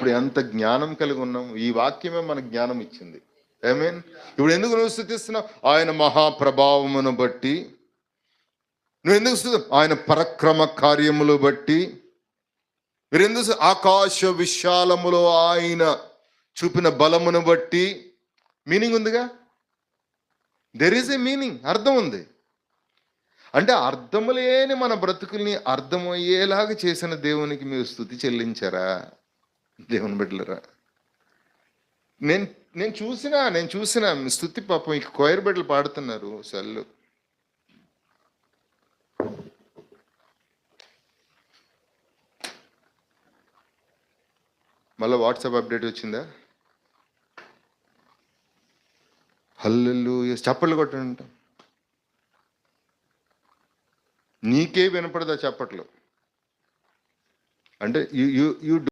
ఇప్పుడు ఎంత జ్ఞానం కలిగి ఉన్నాం. ఈ వాక్యమే మనకు జ్ఞానం ఇచ్చింది. ఆమేన్. ఇప్పుడు ఎందుకు నువ్వు స్తుతిస్తున్నావు? ఆయన మహాప్రభావమును బట్టి. నువ్వు ఎందుకు ఆయన పరక్రమ కార్యములు బట్టి. మీరు ఎందుకు ఆకాశ విశాలములో ఆయన చూపిన బలమును బట్టి. మీనింగ్ ఉందిగా, దెర్ ఈజ్ ఏ మీనింగ్, అర్థం ఉంది. అంటే అర్థము లేని మన బ్రతుకుల్ని అర్థమయ్యేలాగా చేసిన దేవునికి మీరు స్తుతి చెల్లించారా దేవుని బిడ్డలరా? నేను చూసిన స్తుతి పాపం ఇక కొయర్ బిడ్డలు పాడుతున్నారు సెల్లు. మళ్ళీ వాట్సాప్ అప్డేట్ వచ్చిందా? హల్లెలూయా చప్పట్లు కొట్టండి. నీకే వినపడదా చప్పట్లు? అంటే యూ